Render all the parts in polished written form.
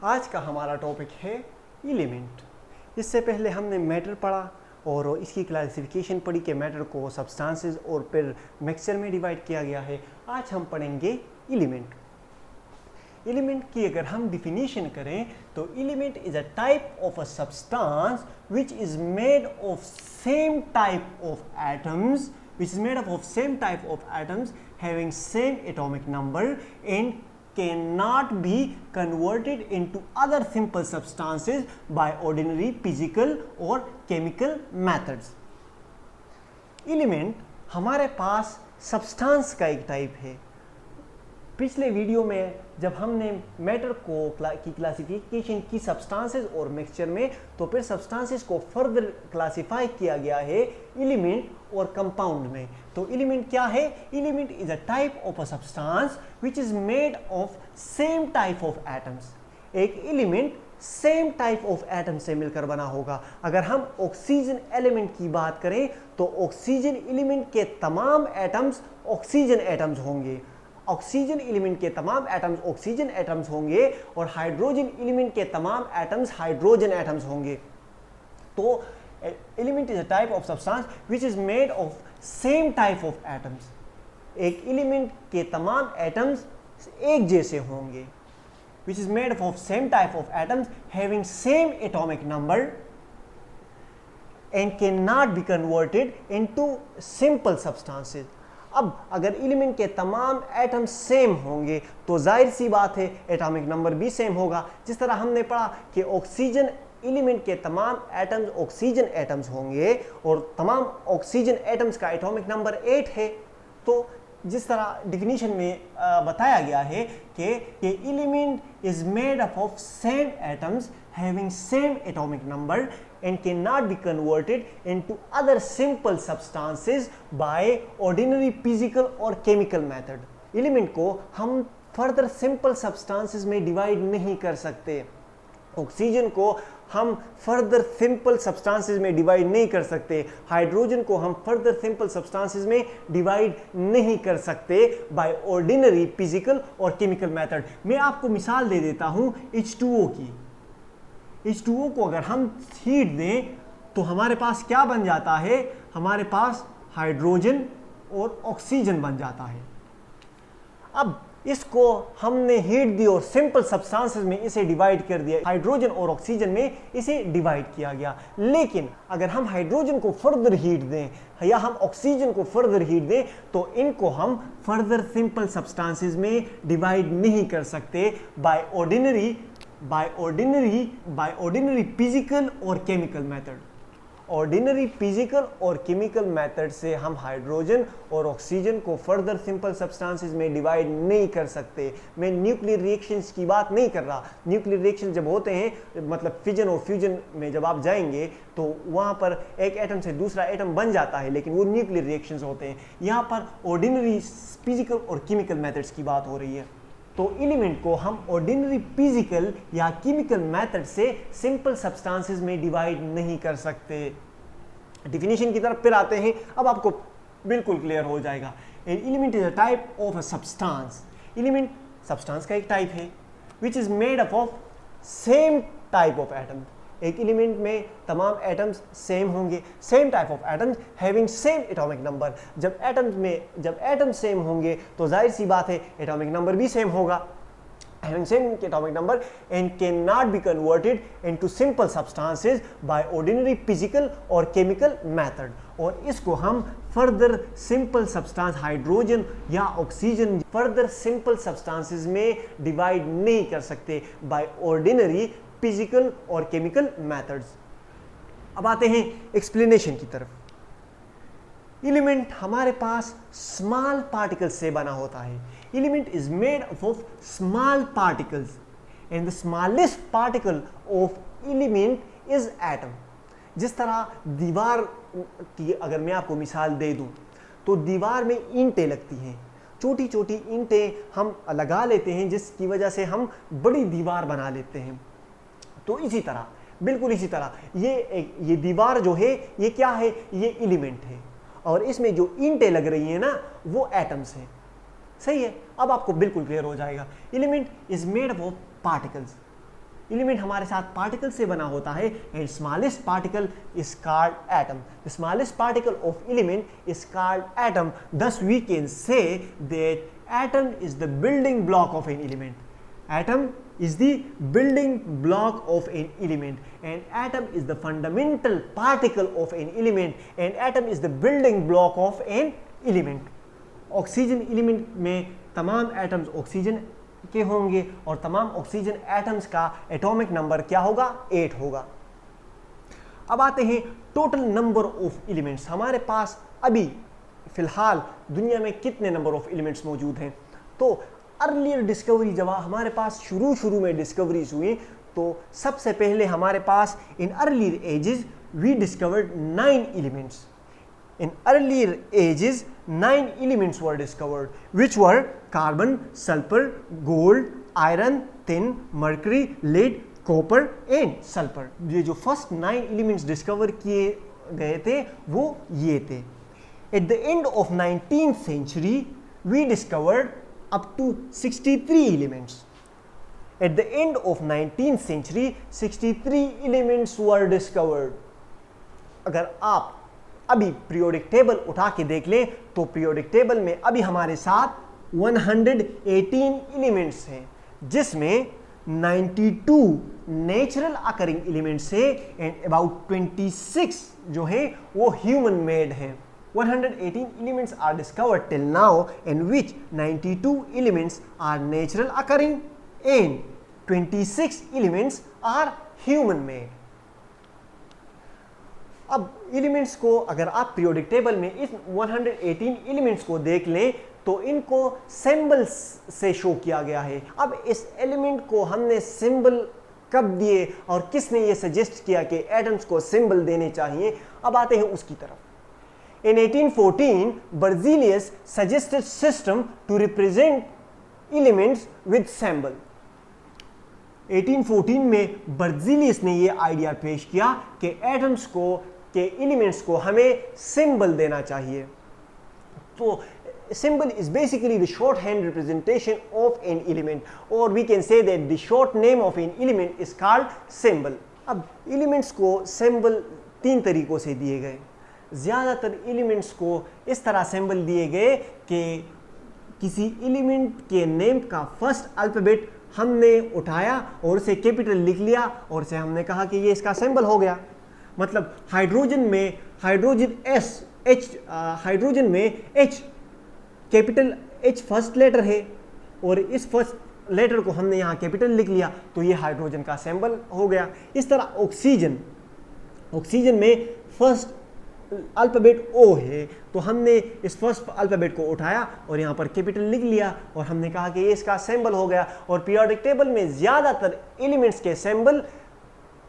आज का हमारा टॉपिक है एलिमेंट। इससे पहले हमने मैटर पढ़ा और इसकी क्लासिफिकेशन पढ़ी कि मैटर को सब्सटेंसेस और फिर मिक्सचर में डिवाइड किया गया है। आज हम पढ़ेंगे एलिमेंट। एलिमेंट की अगर हम डिफिनीशन करें तो element is a type of a substance which is made of same type of atoms having same atomic number and cannot be converted into other simple substances by ordinary physical or chemical methods. Element हमारे पास substance का एक type है। पिछले video में जब हमने matter की classification की सब्सटेंसेस और मिक्सचर में, तो फिर सब्सटेंसेस को फर्दर क्लासिफाई किया गया है एलिमेंट और कंपाउंड में। तो एलिमेंट क्या है? Element is a type of a substance which is made of same type of atoms. एक element same type of atom से मिलकर बना होगा। अगर हम ऑक्सीजन एलिमेंट की बात करें तो ऑक्सीजन एलिमेंट के तमाम एटम्स ऑक्सीजन एटम्स होंगे, ऑक्सीजन एलिमेंट के तमाम एटम्स ऑक्सीजन एटम्स होंगे और हाइड्रोजन एलिमेंट के तमाम एटम्स हाइड्रोजन एटम्स होंगे। तो element is a type of substance which is made of same type of atoms. एक एलिमेंट के तमाम एटम्स एक जैसे होंगे, which is made of same type of atoms having same atomic number and cannot be converted into simple substances. अब अगर element के तमाम एटम्स सेम होंगे तो जाहिर सी बात है एटॉमिक नंबर भी सेम होगा। जिस तरह हमने पढ़ा कि ऑक्सीजन एलिमेंट के तमाम एटम्स ऑक्सीजन एटम्स होंगे और तमाम ऑक्सीजन एटम्स का एटॉमिक नंबर 8 है। तो जिस तरह डिफिनीशन में बताया गया है कि element is made up of same atoms having same atomic number and cannot be converted into other simple substances by ordinary physical or chemical method. Element को हम फर्दर सिंपल सब्सटेंसेस में डिवाइड नहीं कर सकते। ऑक्सीजन को हम further simple substances में divide नहीं कर सकते, हाइड्रोजन को हम फर्दर सिंपल सब्सटेंसेस में डिवाइड नहीं कर सकते बाय ऑर्डिनरी फिजिकल और केमिकल मेथड। मैं आपको मिसाल दे देता हूं H2O की। H2O को अगर हम हीट दें तो हमारे पास क्या बन जाता है? हमारे पास हाइड्रोजन और ऑक्सीजन बन जाता है। अब इसको हमने हीट दी और सिंपल सब्सटेंसेस में इसे डिवाइड कर दिया, हाइड्रोजन और ऑक्सीजन में इसे डिवाइड किया गया। लेकिन अगर हम हाइड्रोजन को फर्दर हीट दें या हम ऑक्सीजन को फर्दर हीट दें तो इनको हम फर्दर सिंपल सब्सटेंसेस में डिवाइड नहीं कर सकते बाय ऑर्डिनरी फिजिकल और केमिकल मेथड। ऑर्डिनरी फिजिकल और केमिकल मेथड से हम हाइड्रोजन और ऑक्सीजन को फर्दर सिंपल सब्सटेंसेस में डिवाइड नहीं कर सकते। मैं न्यूक्लियर रिएक्शंस की बात नहीं कर रहा। न्यूक्लियर रिएक्शन जब होते हैं, मतलब फिजन और फ्यूजन में जब आप जाएंगे तो वहाँ पर एक एटम से दूसरा एटम बन जाता है, लेकिन वो न्यूक्लियर रिएक्शंस होते हैं। यहाँ पर ऑर्डिनरी फिजिकल और केमिकल मेथड्स की बात हो रही है। तो एलिमेंट को हम ऑर्डिनरी फिजिकल या केमिकल मेथड से सिंपल सब्सटेंसेस में डिवाइड नहीं कर सकते। डिफिनीशन की तरफ फिर आते हैं, अब आपको बिल्कुल क्लियर हो जाएगा। Element is a type of a substance. Element substance का एक टाइप है which is made up of same type of atom. एक एलिमेंट में तमाम एटम्स सेम होंगे, same type of atoms having same atomic number. जब एटम्स सेम होंगे तो जाहिर सी बात है एटॉमिक नंबर भी सेम होगा, having same atomic number and cannot be converted into simple substances by ordinary physical or chemical method. और इसको हम फर्दर सिंपल सब्सटेंस हाइड्रोजन या ऑक्सीजन फर्दर सिंपल सब्सटेंसेस में डिवाइड नहीं कर सकते बाय ऑर्डिनरी फिजिकल और केमिकल मेथड्स। अब आते हैं एक्सप्लेनेशन की तरफ। एलिमेंट हमारे पास स्मॉल पार्टिकल्स से बना होता है। Element is made of small particles and the smallest particle of element is atom. जिस तरह दीवार की अगर मैं आपको मिसाल दे दूं तो दीवार में ईंटें लगती हैं, छोटी छोटी ईंटें हम लगा लेते हैं जिसकी वजह से हम बड़ी दीवार बना लेते हैं। तो इसी तरह, बिल्कुल इसी तरह ये दीवार जो है ये क्या है? ये एलिमेंट है और इसमें जो ईंटें लग रही हैं ना वो एटम्स हैं। सही है, अब आपको बिल्कुल क्लियर हो जाएगा। Element is made of particles. Element हमारे साथ पार्टिकल से बना होता है and smallest particle is called atom. The smallest particle of element is called atom. Thus we can say that atom is the building block of an element. Atom is the building block of an element and atom is the fundamental particle of an element and atom is the building block of an element. Oxygen element में तमाम atoms oxygen के होंगे और तमाम oxygen atoms का atomic number क्या होगा? 8 होगा. अब आते हैं टोटल नंबर ऑफ एलिमेंट्स. हमारे पास अभी फिलहाल दुनिया में कितने नंबर ऑफ एलिमेंट्स मौजूद हैं? तो अर्लियर डिस्कवरी जब हमारे पास शुरू में डिस्कवरीज हुई तो सबसे पहले हमारे पास in earlier ages we discovered 9 elements. In earlier ages, 9 elements were discovered, which were carbon, sulfur, gold, iron, tin, mercury, lead, copper and sulfur. ये जो first 9 elements discover किए गए थे वो ये थे. At the end of 19th century, we discovered up to 63 elements. At the end of 19th century, 63 elements were discovered. अगर आप अभी पीरियोडिक टेबल उठा के देख लें तो पीरियोडिक टेबल में अभी हमारे साथ 118 एलिमेंट्स हैं, जिसमें 92 नेचुरल अकरिंग एलिमेंट्स है एंड अबाउट 26 जो है वो ह्यूमन मेड हैं. 118 elements are discovered till now in which 92 elements are natural occurring and 26 elements are human made. अब एलिमेंट्स को अगर आप पीरियोडिक टेबल में इस 118 एलिमेंट्स को देख लें तो इनको सिंबल्स से शो किया गया है. अब इस एलिमेंट को हमने सिंबल कब दिए और किसने ये सजेस्ट किया कि एटम्स को सिंबल देने चाहिए? अब आते हैं उसकी तरफ. In 1814, Berzelius suggested system to represent elements with symbol. 1814 में बर्जीलियस ने ये आइडिया पेश किया कि एटम्स को के एलिमेंट्स को हमें सिंबल देना चाहिए. तो symbol is basically the shorthand representation of an element or we can say that the short name of an element is called symbol. अब एलिमेंट्स को सिंबल 3 तरीकों से दिए गए. ज़्यादातर एलिमेंट्स को इस तरह सिंबल दिए गए कि किसी एलिमेंट के नेम का फर्स्ट अल्फ़ाबेट हमने उठाया और उसे कैपिटल लिख लिया और उसे हमने कहा कि ये इसका सिंबल हो गया. मतलब हाइड्रोजन में हाइड्रोजन में H capital H first letter है और इस फर्स्ट लेटर को हमने यहाँ कैपिटल लिख लिया तो ये हाइड्रोजन का सिंबल हो गया. इस तरह ऑक्सीजन में फर्स्ट अल्फ़ाबेट O है तो हमने इस फर्स्ट अल्फ़ाबेट को उठाया और यहाँ पर कैपिटल लिख लिया और हमने कहा कि ये इसका सिंबल हो गया. और पीरियोडिक टेबल में ज़्यादातर एलिमेंट्स के सिंबल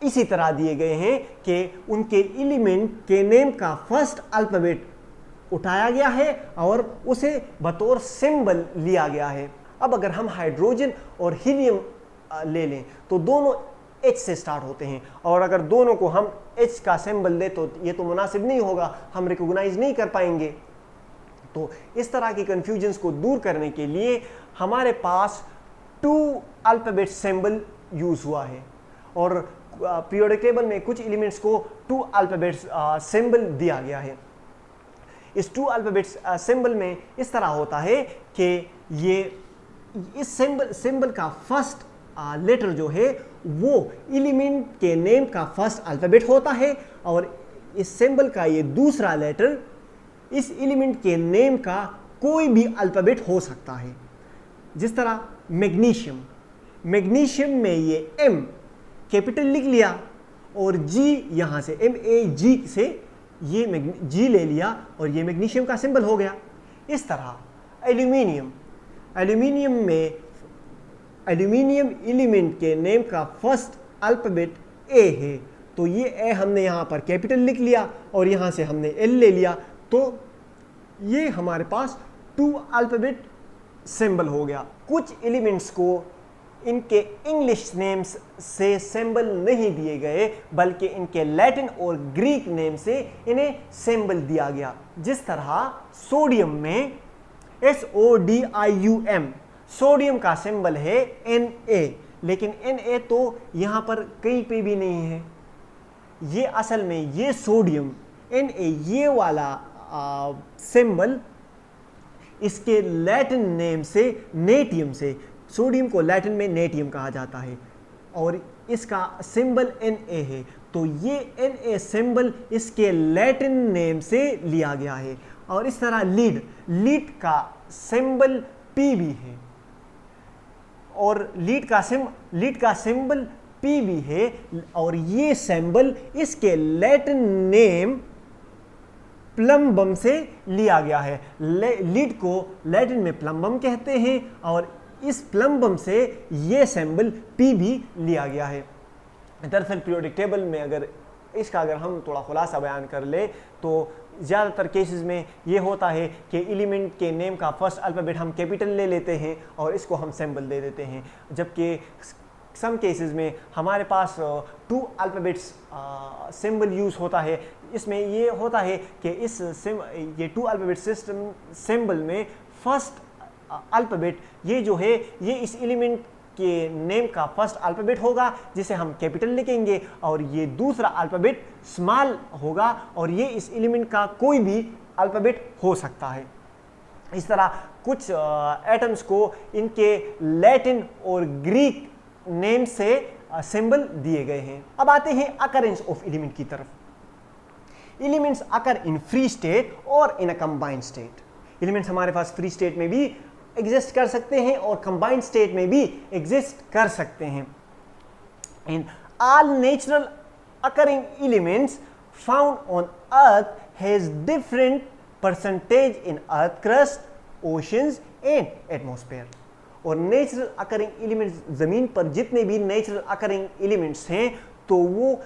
इसी तरह दिए गए हैं कि उनके एलिमेंट के नेम का फर्स्ट अल्फ़ाबेट उठाया गया है और उसे बतौर सिंबल लिया गया है. अब अगर हम हाइड्रोजन और हीलियम ले लें तो दोनों H से स्टार्ट होते हैं और अगर दोनों को हम H का सिंबल दे तो ये तो मुनासिब नहीं होगा, हम रिकॉग्नाइज नहीं कर पाएंगे. तो इस तरह की कंफ्यूजन्स को दूर करने के लिए हमारे पास 2 अल्फ़ाबेट सिंबल यूज़ हुआ है और पीरियोडिक टेबल में कुछ एलिमेंट्स को 2 अल्फ़ाबेट सिंबल दिया गया है. इस 2 अल्फ़ाबेट सिंबल में इस तरह होता है कि ये इस सिंबल का फर्स्ट लेटर जो है वो एलिमेंट के नेम का फर्स्ट अल्फ़ाबेट होता है और इस सिंबल का ये दूसरा लेटर इस एलिमेंट के नेम का कोई भी अल्फ़ाबेट हो सकता है. जिस तरह मैग्नीशियम में ये M कैपिटल लिख लिया और G यहाँ से MAG से ये G ले लिया और ये मैग्नीशियम का सिंबल हो गया. इस तरह एल्यूमिनियम एलिमेंट के नेम का फर्स्ट अल्फ़ाबेट A है तो ये A हमने यहाँ पर कैपिटल लिख लिया और यहाँ से हमने L ले लिया तो ये हमारे पास 2 अल्फ़ाबेट सिंबल हो गया. कुछ एलिमेंट्स को इनके इंग्लिश नेम्स से सिंबल नहीं दिए गए बल्कि इनके लैटिन और ग्रीक नेम से इन्हें सिंबल दिया गया. जिस तरह सोडियम में SODIUM सोडियम का सिंबल है Na लेकिन Na तो यहाँ पर कहीं पे भी नहीं है। ये असल में ये सोडियम Na ये वाला सिंबल इसके लैटिन नेम से नेटियम से, सोडियम को लैटिन में नेटियम कहा जाता है और इसका सिंबल Na है, तो ये Na सिंबल इसके लैटिन नेम से लिया गया है। और इस तरह लीड का सिंबल Pb है और लीड का सिंबल Pb है और ये सिंबल इसके लैटिन नेम प्लम्बम से लिया गया है। लीड को लैटिन में प्लम्बम कहते हैं और इस प्लम्बम से ये सिंबल Pb लिया गया है। दरअसल पीरियोडिक टेबल में अगर हम थोड़ा खुलासा बयान कर ले तो ज़्यादातर केसेस में ये होता है कि एलिमेंट के नेम का फर्स्ट अल्फ़ाबेट हम कैपिटल ले लेते हैं और इसको हम सिंबल दे देते हैं, जबकि सम केसेस में हमारे पास 2 अल्फ़ाबेट्स सिंबल यूज़ होता है। इसमें ये होता है कि ये 2 अल्फ़ाबेट सिस्टम सिंबल में फर्स्ट अल्फ़ाबेट ये जो है ये इस एलिमेंट के नेम का फर्स्ट अल्फ़ाबेट होगा जिसे हम कैपिटल लिखेंगे और ये दूसरा अल्फ़ाबेट स्मॉल होगा और ये इस एलिमेंट का कोई भी अल्फ़ाबेट हो सकता है। इस तरह कुछ एटम्स को इनके लैटिन और ग्रीक नेम से सिंबल दिए गए हैं। अब आते हैं अकरेंस ऑफ एलिमेंट की तरफ। Elements occur in free state और इन अ कंबाइंड स्टेट। एलिमेंट्स हमारे पास फ्री स्टेट में भी एग्जिस्ट कर सकते हैं और कंबाइंड स्टेट में भी एग्जिस्ट कर सकते हैं। In all natural occurring elements found on earth has different percentage in earth crust, oceans and atmosphere. और नेचुरल अकरिंग एलिमेंट्स, जमीन पर जितने भी नेचुरल अकरिंग एलिमेंट्स हैं तो वो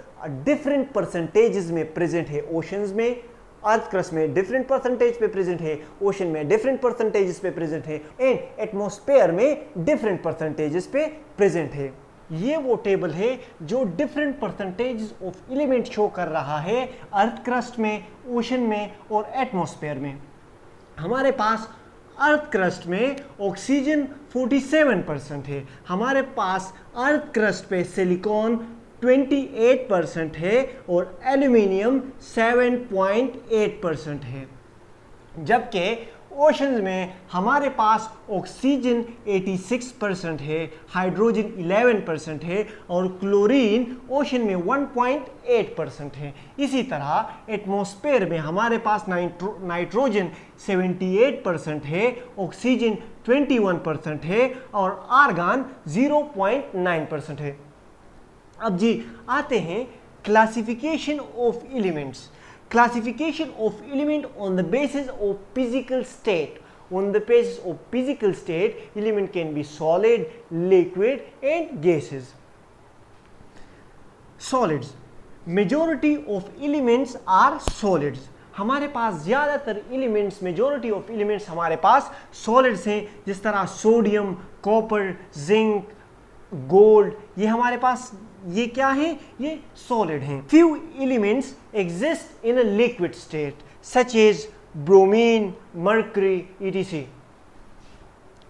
डिफरेंट परसेंटेजेस में प्रेजेंट है। ओशंस में, अर्थ क्रस्ट में डिफरेंट परसेंटेज पे प्रेजेंट है, ओशन में डिफरेंट परसेंटेजेस पे प्रेजेंट है एंड एटमॉस्फेयर में डिफरेंट परसेंटेजेस पे प्रेजेंट है। ये वो टेबल है जो different percentages of element show कर रहा है अर्थ क्रस्ट में, ओशन में और एटमॉस्फेयर में। हमारे पास अर्थ क्रस्ट में ऑक्सीजन 47% है, हमारे पास अर्थ क्रस्ट पे सिलिकॉन 28% है और एल्यूमिनियम 7.8% है, जबकि ओशंस में हमारे पास ऑक्सीजन 86% है, हाइड्रोजन 11% है और क्लोरीन ओशन में 1.8% है। इसी तरह एटमॉस्फेयर में हमारे पास नाइट्रोजन 78% है, ऑक्सीजन 21% है और आर्गन 0.9% है। अब जी आते हैं classification of elements. Classification of element on the basis of physical state. On the basis of physical state, element can be solid, liquid and gases. Solids. Majority of elements are solids. हमारे पास ज़्यादातर elements, majority of elements हमारे पास solids हैं, जिस तरह sodium, copper, zinc, gold, ये हमारे पास ये क्या है, ये सॉलिड हैं। Few elements exist in a liquid state such as bromine, mercury, etc.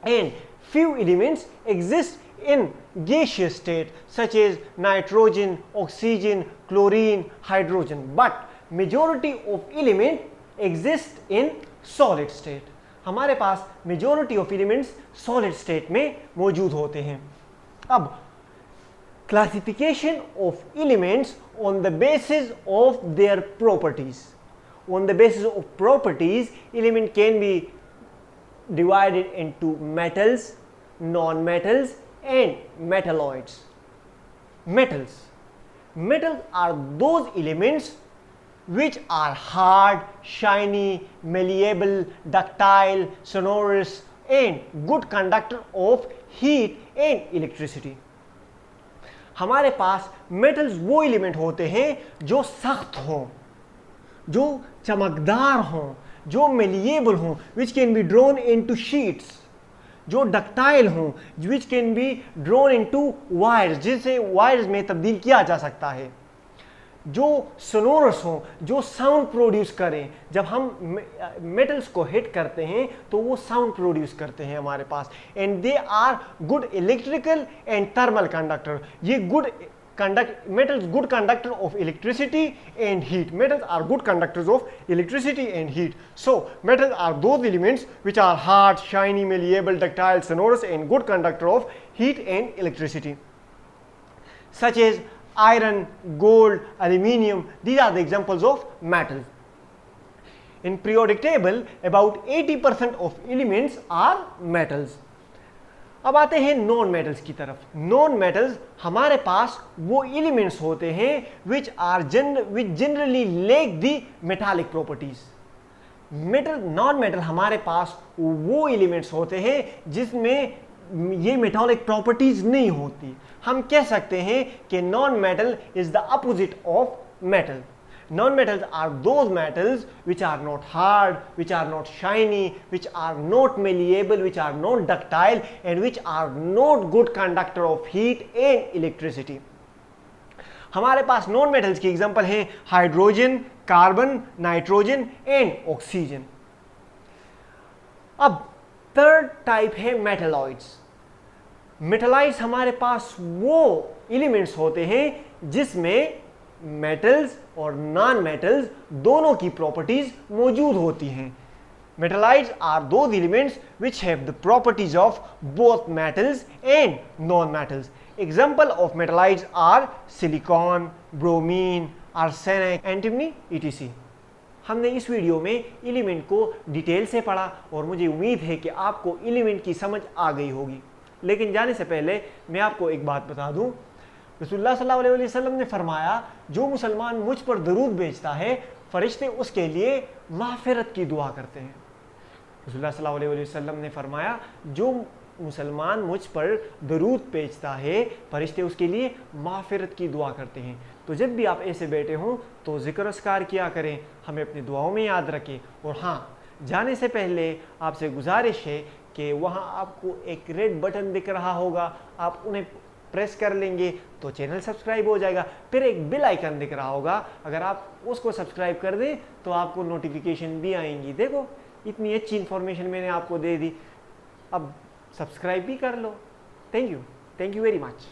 And few elements exist in gaseous state such as nitrogen, oxygen, chlorine, hydrogen. But majority of element exist in solid state. हमारे पास majority of elements solid state में मौजूद होते हैं। अब classification of elements on the basis of their properties. On the basis of properties, element can be divided into metals, non-metals and metalloids. Metals. Metals are those elements which are hard, shiny, malleable, ductile, sonorous and good conductor of heat and electricity. हमारे पास metals वो element होते हैं जो सख्त हों, जो चमकदार हों, जो मेलिएबल हों, which can be drawn into sheets, जो डक्टाइल हों, which can be drawn into wires, जिसे वायर्स में तब्दील किया जा सकता है। जो सोनोरस हों, जो साउंड प्रोड्यूस करें। जब हम मेटल्स को हिट करते हैं तो वो साउंड प्रोड्यूस करते हैं हमारे पास, and they are good electrical and thermal conductor. ये metals good conductor of electricity and heat. Metals are good conductors of electricity and heat. So metals are those elements which are hard, shiny, malleable, ductile, sonorous and good conductor of heat and electricity, such as iron, gold, aluminium. These are the examples of metals. In periodic table about 80% of elements are metals. अब आते हैं non metals की तरफ। Non metals हमारे पास वो elements होते हैं which generally lack the metallic properties. Non metal हमारे पास वो एलिमेंट्स होते हैं जिसमें ये मेटालिक प्रॉपर्टीज नहीं होती। हम कह सकते हैं कि non metal is the opposite of metal. Non-metals are those metals which are not hard, which are not shiny, which are not malleable, which are not ductile, and which are not good conductor of heat and electricity. हमारे पास non metals की example हैं hydrogen, carbon, nitrogen and oxygen. अब third type है metalloids. Metalloids हमारे पास वो elements होते हैं जिसमें मेटल्स और नॉन मेटल्स दोनों की प्रॉपर्टीज मौजूद होती हैं। Metalloids are those elements which have the properties of both metals and non metals. Example of metalloids are silicon, bromine, arsenic, antimony, etc. हमने इस वीडियो में एलिमेंट को डिटेल से पढ़ा और मुझे उम्मीद है कि आपको एलिमेंट की समझ आ गई होगी। लेकिन जाने से पहले मैं आपको एक बात बता दूं, रसूलुल्लाह सल्लल्लाहु अलैहि वसल्लम ने फरमाया जो मुसलमान मुझ पर दरूद भेजता है फरिश्ते उसके लिए माफ़िरत की दुआ करते हैं। रसूलुल्लाह सल्लल्लाहु अलैहि वसल्लम ने फरमाया जो मुसलमान मुझ पर दरूद भेजता है फरिश्ते उसके लिए माफ़िरत की दुआ करते हैं। तो जब भी आप ऐसे बैठे हों तो ज़िक्र अस्कार किया करें, हमें अपनी दुआओं में याद रखें। और हाँ, जाने से पहले आपसे गुजारिश है कि वहाँ आपको एक रेड बटन दिख रहा होगा, आप उन्हें प्रेस कर लेंगे तो चैनल सब्सक्राइब हो जाएगा। फिर एक बेल आइकन दिख रहा होगा, अगर आप उसको सब्सक्राइब कर दें तो आपको नोटिफिकेशन भी आएंगी। देखो इतनी अच्छी इन्फॉर्मेशन मैंने आपको दे दी, अब सब्सक्राइब भी कर लो। Thank you very much.